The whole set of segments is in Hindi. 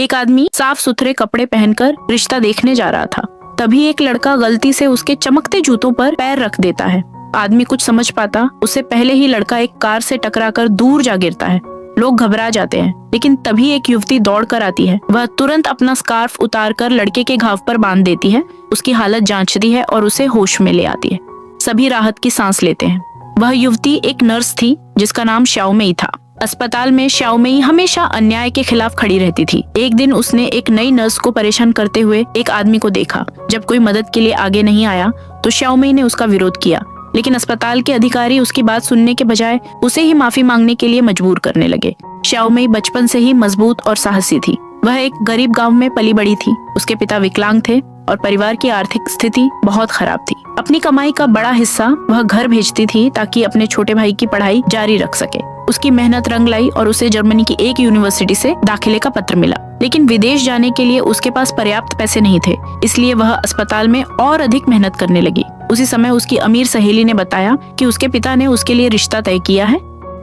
एक आदमी साफ सुथरे कपड़े पहनकर रिश्ता देखने जा रहा था। तभी एक लड़का गलती से उसके चमकते जूतों पर पैर रख देता है। आदमी कुछ समझ पाता उससे पहले ही लड़का एक कार से टकराकर दूर जा गिरता है। लोग घबरा जाते हैं, लेकिन तभी एक युवती दौड़ कर आती है। वह तुरंत अपना स्कार्फ उतारकर लड़के के घाव पर बांध देती है, उसकी हालत जांचती है और उसे होश में ले आती है। सभी राहत की सांस लेते हैं। वह युवती एक नर्स थी जिसका नाम श्याओमेई था। अस्पताल में श्याओमेई हमेशा अन्याय के खिलाफ खड़ी रहती थी। एक दिन उसने एक नई नर्स को परेशान करते हुए एक आदमी को देखा। जब कोई मदद के लिए आगे नहीं आया तो श्याओमेई ने उसका विरोध किया, लेकिन अस्पताल के अधिकारी उसकी बात सुनने के बजाय उसे ही माफी मांगने के लिए मजबूर करने लगे। श्याओमेई बचपन से ही मजबूत और साहसी थी। वह एक गरीब गांव में पली बड़ी थी। उसके पिता विकलांग थे और परिवार की आर्थिक स्थिति बहुत खराब थी। अपनी कमाई का बड़ा हिस्सा वह घर भेजती थी ताकि अपने छोटे भाई की पढ़ाई जारी रख सके। उसकी मेहनत रंग लाई और उसे जर्मनी की एक यूनिवर्सिटी से दाखिले का पत्र मिला, लेकिन विदेश जाने के लिए उसके पास पर्याप्त पैसे नहीं थे। इसलिए वह अस्पताल में और अधिक मेहनत करने लगी। उसी समय उसकी अमीर सहेली ने बताया कि उसके पिता ने उसके लिए रिश्ता तय किया है,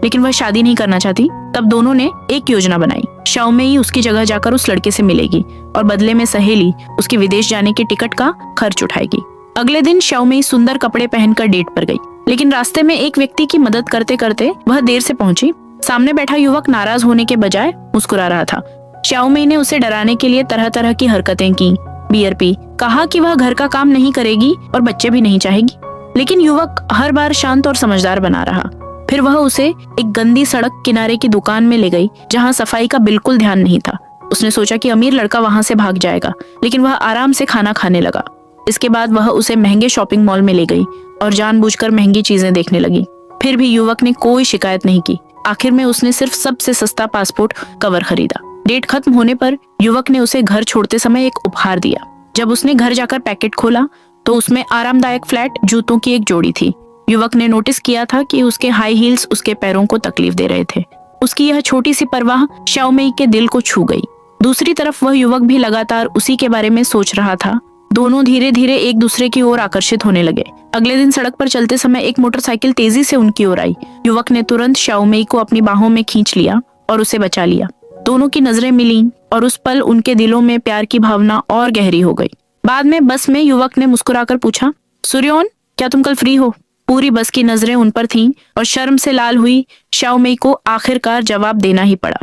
लेकिन वह शादी नहीं करना चाहती। तब दोनों ने एक योजना बनाई। श्याओमेई उसकी जगह जाकर उस लड़के से मिलेगी और बदले में सहेली उसकी विदेश जाने के टिकट का खर्च उठाएगी। अगले दिन श्याओमेई सुंदर कपड़े पहनकर डेट पर गई, लेकिन रास्ते में एक व्यक्ति की मदद करते करते वह देर से पहुंची। सामने बैठा युवक नाराज होने के बजाय मुस्कुरा रहा था। श्याओमेई ने उसे डराने के लिए तरह तरह की हरकतें की, बियर पी, कहा कि वह घर का काम नहीं करेगी और बच्चे भी नहीं चाहेगी, लेकिन युवक हर बार शांत और समझदार बना रहा। फिर वह उसे एक गंदी सड़क किनारे की दुकान में ले गई जहां सफाई का बिल्कुल ध्यान नहीं था। उसने सोचा कि अमीर लड़का वहां से भाग जाएगा, लेकिन वह आराम से खाना खाने लगा। इसके बाद वह उसे महंगे शॉपिंग मॉल में ले गई और जानबूझकर महंगी चीजें देखने लगी। फिर भी युवक ने कोई शिकायत नहीं की। आखिर में उसने सिर्फ सबसे सस्ता पासपोर्ट कवर खरीदा। डेट खत्म होने पर युवक ने उसे घर छोड़ते समय एक उपहार दिया। जब उसने घर जाकर पैकेट खोला तो उसमें आरामदायक फ्लैट जूतों की एक जोड़ी थी। युवक ने नोटिस किया था कि उसके हाई हील्स उसके पैरों को तकलीफ दे रहे थे। उसकी यह छोटी सी परवाह श्याओमेई के दिल को छू गई। दूसरी तरफ वह युवक भी लगातार उसी के बारे में सोच रहा था। दोनों धीरे धीरे एक दूसरे की ओर आकर्षित होने लगे। अगले दिन सड़क पर चलते समय एक मोटरसाइकिल तेजी से उनकी ओर आई। युवक ने तुरंत श्याओमेई को अपनी बाहों में खींच लिया और उसे बचा लिया। दोनों की नजरें मिली और उस पल उनके दिलों में प्यार की भावना और गहरी हो गई। बाद में बस में युवक ने मुस्कुराकर पूछा, सूर्योन, क्या तुम कल फ्री हो? पूरी बस की नजरें उन पर थीं और शर्म से लाल हुई श्याओमेई को आखिरकार जवाब देना ही पड़ा।